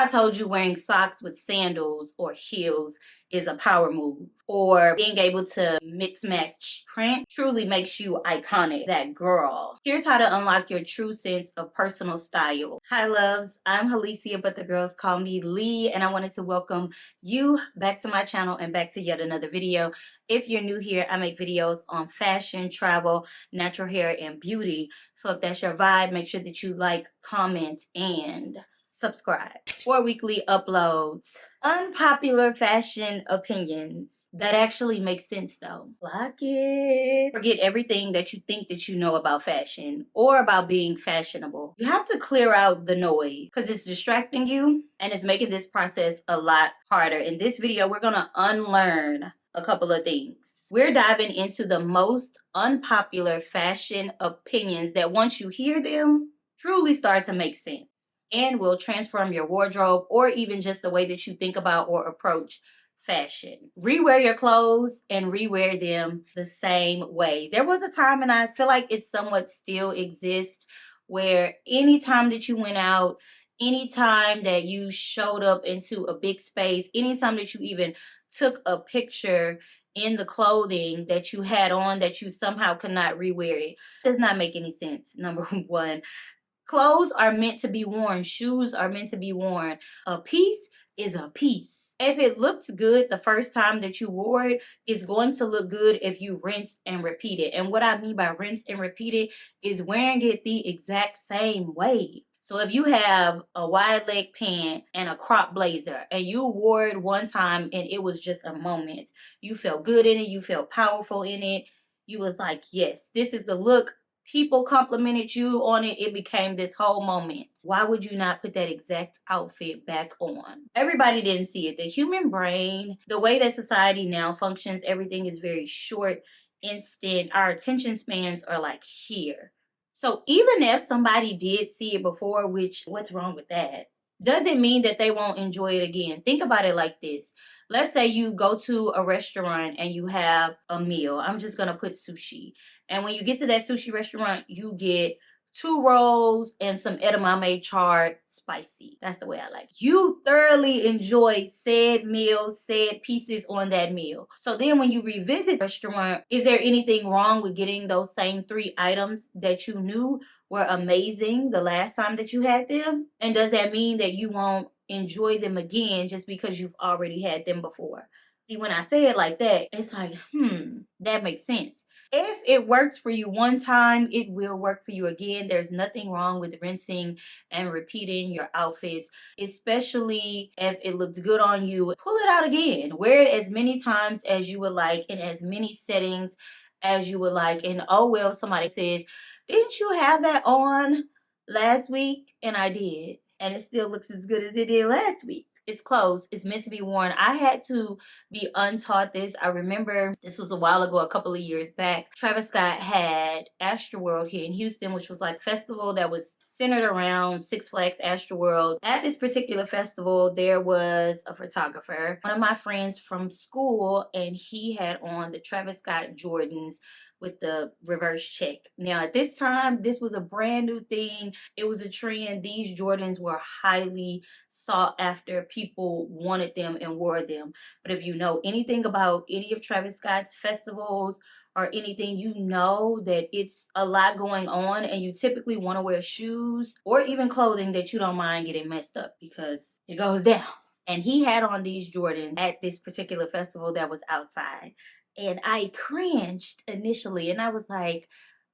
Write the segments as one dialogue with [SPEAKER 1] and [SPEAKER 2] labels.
[SPEAKER 1] I told you wearing socks with sandals or heels is a power move, or being able to mix match print truly makes you iconic, that girl. Here's how to unlock your true sense of personal style. Hi loves, I'm Helecia, but the girls call me Lee, and I wanted to welcome you back to my channel and back to yet another video. If you're new here, I make videos on fashion, travel, natural hair, and beauty. So if that's your vibe, make sure that you like, comment, and subscribe for weekly uploads. Unpopular fashion opinions that actually make sense though. Block it. Forget everything that you think that you know about fashion or about being fashionable. You have to clear out the noise because it's distracting you and it's making this process a lot harder. In this video, we're gonna unlearn a couple of things. We're diving into the most unpopular fashion opinions that once you hear them, truly start to make sense and will transform your wardrobe or even just the way that you think about or approach fashion. Rewear your clothes and rewear them the same way. There was a time, and I feel like it somewhat still exists, where anytime that you went out, anytime that you showed up into a big space, anytime that you even took a picture in the clothing that you had on that you somehow could not rewear it, does not make any sense. Number one, clothes are meant to be worn. Shoes are meant to be worn. A piece is a piece. If it looked good the first time that you wore it, it's going to look good if you rinse and repeat it. And what I mean by rinse and repeat it is wearing it the exact same way. So if you have a wide leg pant and a crop blazer and you wore it one time and it was just a moment, you felt good in it, you felt powerful in it, you was like, yes, this is the look. People complimented you on it. It became this whole moment. Why would you not put that exact outfit back on? Everybody didn't see it. The human brain, the way that society now functions, everything is very short, instant. Our attention spans are like here. So even if somebody did see it before, which what's wrong with that? Doesn't mean that they won't enjoy it again. Think about it like this. Let's say you go to a restaurant and you have a meal. I'm just going to put sushi. And when you get to that sushi restaurant, you get 2 rolls and some edamame charred spicy. That's the way I like it. You thoroughly enjoy said meals, said pieces on that meal. So then when you revisit the restaurant, is there anything wrong with getting those same 3 items that you knew were amazing the last time that you had them? And does that mean that you won't enjoy them again just because you've already had them before? See, when I say it like that, it's like, that makes sense. If it works for you one time, it will work for you again. There's nothing wrong with rinsing and repeating your outfits, especially if it looked good on you. Pull it out again. Wear it as many times as you would like in as many settings as you would like. And oh well, somebody says, didn't you have that on last week? And I did. And it still looks as good as it did last week. It's clothes. It's meant to be worn. I had to be untaught this. I remember this was a while ago, a couple of years back. Travis Scott had Astroworld here in Houston, which was like a festival that was centered around Six Flags Astroworld. At this particular festival, there was a photographer, one of my friends from school, and he had on the Travis Scott Jordans with the reverse check. Now at this time, this was a brand new thing. It was a trend. These Jordans were highly sought after. People wanted them and wore them. But if you know anything about any of Travis Scott's festivals or anything, you know that it's a lot going on, and you typically want to wear shoes or even clothing that you don't mind getting messed up because it goes down. And he had on these Jordans at this particular festival that was outside. And I cringed initially, and I was like,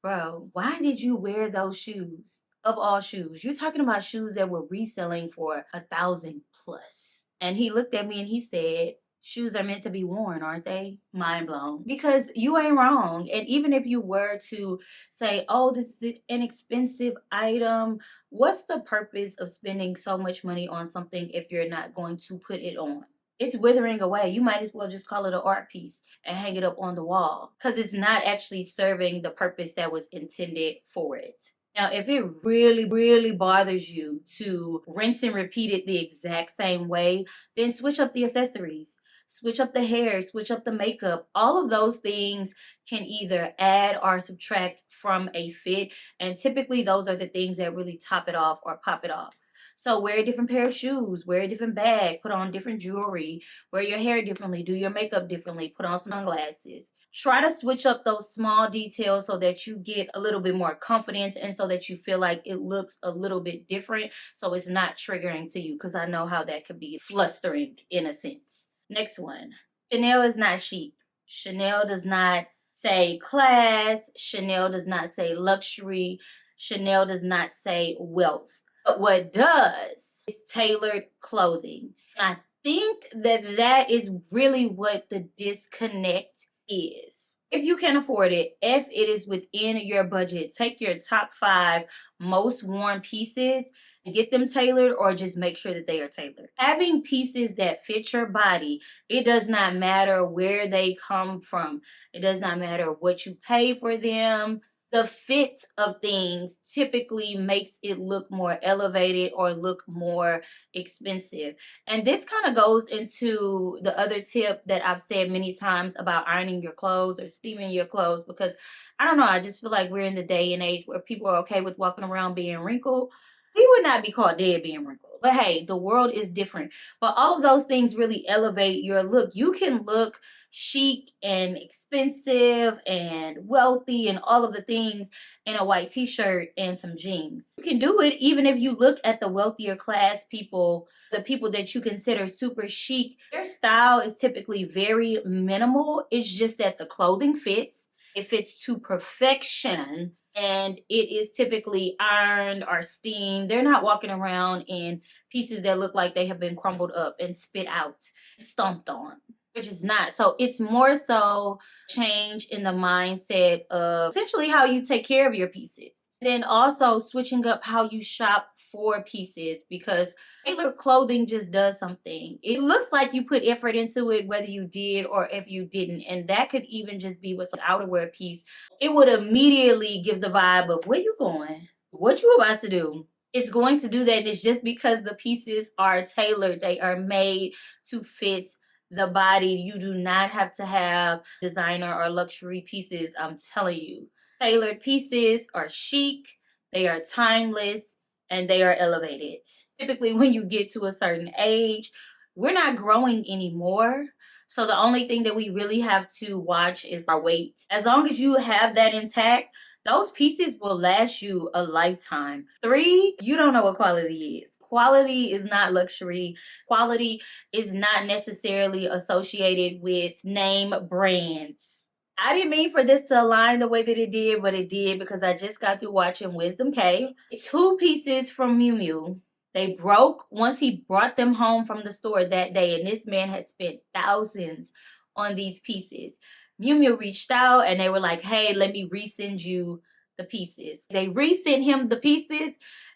[SPEAKER 1] bro, why did you wear those shoes? Of all shoes, you're talking about shoes that were reselling for $1,000 plus. And he looked at me and he said, shoes are meant to be worn, aren't they? Mind blown. Because you ain't wrong. And even if you were to say, oh, this is an inexpensive item, what's the purpose of spending so much money on something if you're not going to put it on? It's withering away. You might as well just call it an art piece and hang it up on the wall because it's not actually serving the purpose that was intended for it. Now, if it really, really bothers you to rinse and repeat it the exact same way, then switch up the accessories, switch up the hair, switch up the makeup. All of those things can either add or subtract from a fit. And typically those are the things that really top it off or pop it off. So wear a different pair of shoes, wear a different bag, put on different jewelry, wear your hair differently, do your makeup differently, put on some sunglasses. Try to switch up those small details so that you get a little bit more confidence and so that you feel like it looks a little bit different, so it's not triggering to you, because I know how that could be flustering in a sense. Next one. Chanel is not chic. Chanel does not say class. Chanel does not say luxury. Chanel does not say wealth. But what does is tailored clothing. And I think that that is really what the disconnect is. If you can afford it, if it is within your budget, take your top 5 most worn pieces and get them tailored, or just make sure that they are tailored. Having pieces that fit your body, it does not matter where they come from. It does not matter what you pay for them. The fit of things typically makes it look more elevated or look more expensive. And this kind of goes into the other tip that I've said many times about ironing your clothes or steaming your clothes, because I don't know, I just feel like we're in the day and age where people are okay with walking around being wrinkled. We would not be called dead being wrinkled. But hey, the world is different. But all of those things really elevate your look. You can look chic and expensive and wealthy and all of the things in a white t-shirt and some jeans. You can do it even if you look at the wealthier class people, the people that you consider super chic. Their style is typically very minimal. It's just that the clothing fits. It fits to perfection, and it is typically ironed or steamed. They're not walking around in pieces that look like they have been crumbled up and spit out, stomped on, which is not. So it's more so change in the mindset of essentially how you take care of your pieces. Then also switching up how you shop for pieces, because tailored clothing just does something. It looks like you put effort into it, whether you did or if you didn't. And that could even just be with an outerwear piece. It would immediately give the vibe of where you going, what you about to do. It's going to do that. And it's just because the pieces are tailored. They are made to fit the body. You do not have to have designer or luxury pieces. I'm telling you. Tailored pieces are chic, they are timeless, and they are elevated. Typically, when you get to a certain age, we're not growing anymore. So the only thing that we really have to watch is our weight. As long as you have that intact, those pieces will last you a lifetime. 3, you don't know what quality is. Quality is not luxury. Quality is not necessarily associated with name brands. I didn't mean for this to align the way that it did, but it did, because I just got through watching Wisdom K. 2 pieces from Miu Miu. They broke once he brought them home from the store that day, and this man had spent thousands on these pieces. Miu Miu reached out and they were like, hey, let me resend you the pieces. They resent him the pieces,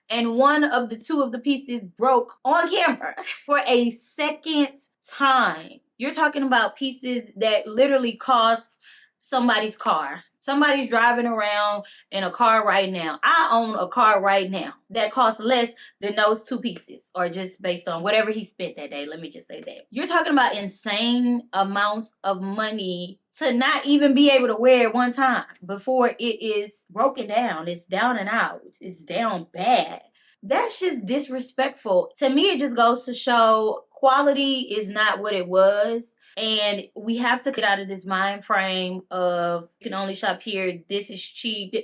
[SPEAKER 1] and one of the 2 of the pieces broke on camera for a second time. You're talking about pieces that literally cost somebody's car. Somebody's driving around in a car right now. I own a car right now that costs less than those 2 pieces, or just based on whatever he spent that day. Let me just say that. You're talking about insane amounts of money to not even be able to wear it one time before it is broken down. It's down and out. It's down bad. That's just disrespectful. To me, it just goes to show quality is not what it was. And we have to get out of this mind frame of you can only shop here, this is cheap.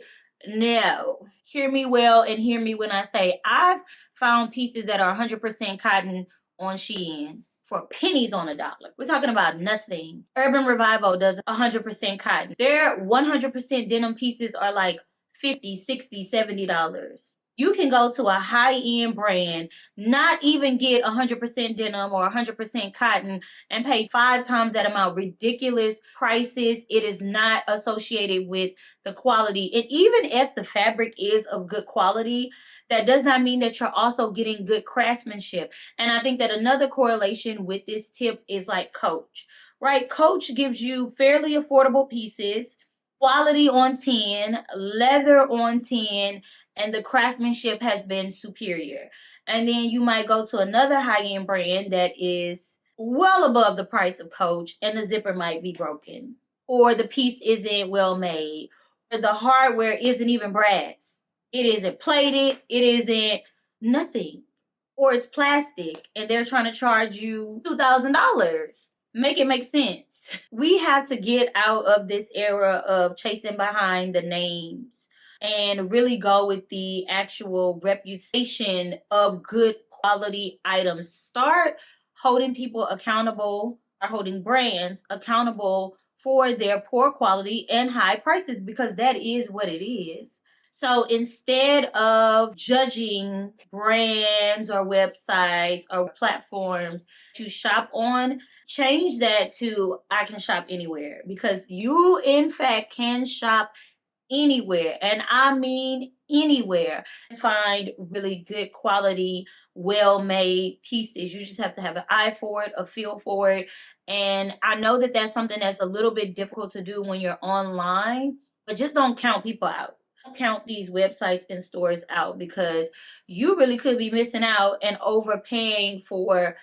[SPEAKER 1] No. Hear me well and hear me when I say I've found pieces that are 100% cotton on Shein for pennies on a dollar. We're talking about nothing. Urban Revival does 100% cotton. Their 100% denim pieces are like $50, $60, $70. You can go to a high-end brand, not even get 100% denim or 100% cotton, and pay 5 times that amount. Ridiculous prices. It is not associated with the quality. And even if the fabric is of good quality, that does not mean that you're also getting good craftsmanship. And I think that another correlation with this tip is like Coach, right? Coach gives you fairly affordable pieces, quality on 10, leather on 10, and the craftsmanship has been superior. And then you might go to another high-end brand that is well above the price of Coach, and the zipper might be broken, or the piece isn't well made, or the hardware isn't even brass. It isn't plated. It isn't nothing. or it's plastic and they're trying to charge you $2,000. Make it make sense. We have to get out of this era of chasing behind the names and really go with the actual reputation of good quality items. Start holding people accountable, or holding brands accountable for their poor quality and high prices, because that is what it is. So instead of judging brands or websites or platforms to shop on, change that to I can shop anywhere, because you in fact can shop anywhere, and I mean anywhere. Find really good quality, well-made pieces. You just have to have an eye for it, a feel for it. And I know that that's something that's a little bit difficult to do when you're online, but just don't count people out. Don't count these websites and stores out, because you really could be missing out and overpaying for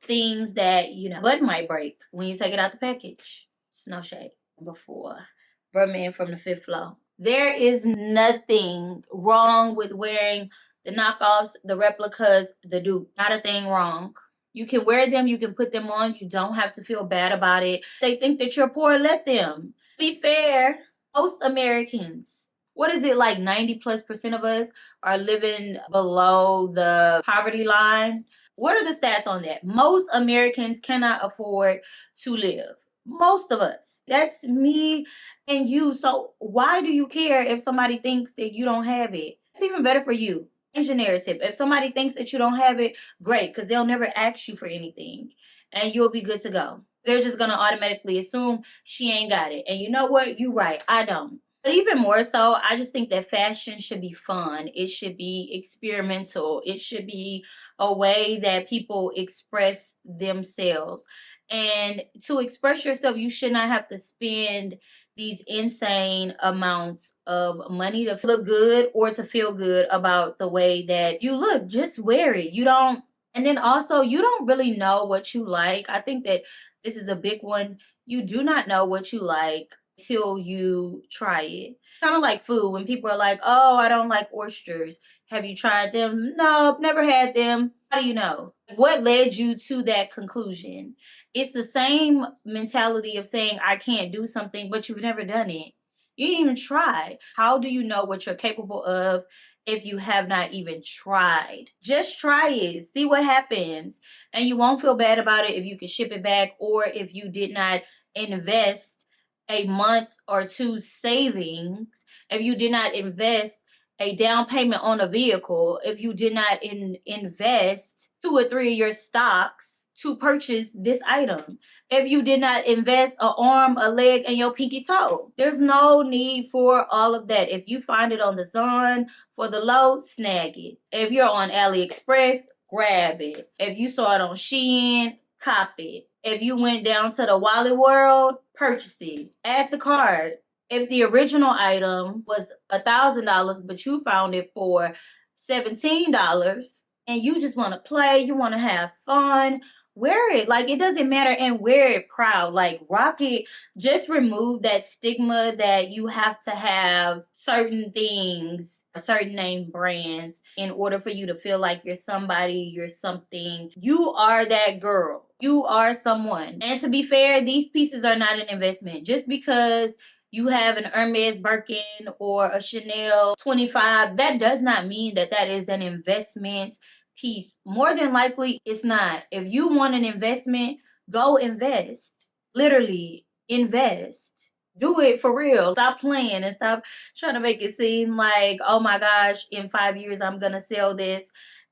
[SPEAKER 1] things that, button might break when you take it out the package. It's no shade. Before Birdman from the fifth floor. There is nothing wrong with wearing the knockoffs, the replicas, the dupe. Not a thing wrong. You can wear them, you can put them on, you don't have to feel bad about it. They think that you're poor, let them. Be fair. Most Americans, what is it, like 90+% of us are living below the poverty line? What are the stats on that? Most Americans cannot afford to live. Most of us. That's me and you. So why do you care if somebody thinks that you don't have it? It's even better for you. Change your narrative. If somebody thinks that you don't have it, great, because they'll never ask you for anything and you'll be good to go. They're just going to automatically assume she ain't got it. And you know what? You right. I don't. But even more so, I just think that fashion should be fun. It should be experimental. It should be a way that people express themselves. And to express yourself, you should not have to spend these insane amounts of money to look good or to feel good about the way that you look. Just wear it. And then also, you don't really know what you like. I think that this is a big one. You do not know what you like till you try it. Kind of like food. When people are like, oh, I don't like oysters. Have you tried them? No, never had them. How do you know? What led you to that conclusion? It's the same mentality of saying I can't do something, but you've never done it. You didn't even try. How do you know what you're capable of if you have not even tried? Just try it. See what happens. And you won't feel bad about it if you can ship it back, or if you did not invest a month or two savings, if you did not invest a down payment on a vehicle, if you did not invest 2 or 3 of your stocks to purchase this item, if you did not invest an arm, a leg, and your pinky toe. There's no need for all of that. If you find it on the Zon for the low, snag it. If you're on AliExpress, grab it. If you saw it on Shein, cop it. If you went down to the Wally World, purchase it. Add to cart. If the original item was $1,000, but you found it for $17, and you just want to play, you want to have fun, wear it. Like, it doesn't matter, and wear it proud. Like, rock it. Just remove that stigma that you have to have certain things, certain name brands, in order for you to feel like you're somebody, you're something. You are that girl. You are someone. And to be fair, these pieces are not an investment. Just because you have an Hermes Birkin or a Chanel 25, that does not mean that that is an investment piece. More than likely, it's not. If you want an investment, go invest. Literally, invest. Do it for real. Stop playing and stop trying to make it seem like, oh my gosh, in 5 years, I'm going to sell this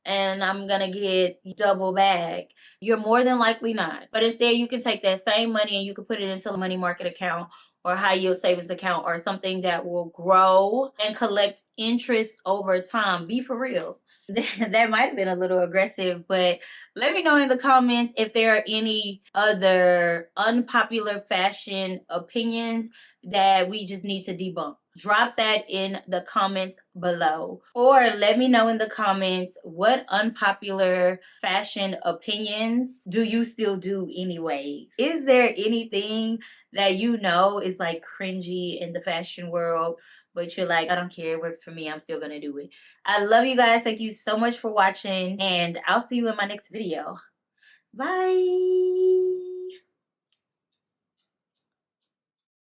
[SPEAKER 1] and I'm going to get double bag. You're more than likely not. But instead, you can take that same money and you can put it into a money market account or high yield savings account, or something that will grow and collect interest over time. Be for real. That might have been a little aggressive, but let me know in the comments if there are any other unpopular fashion opinions that we just need to debunk. Drop that in the comments below, or let me know in the comments, what unpopular fashion opinions do you still do anyways? Is there anything that you know is like cringy in the fashion world? but you're like, I don't care, it works for me, I'm still gonna do it. I love you guys. Thank you so much for watching, and I'll see you in my next video. Bye.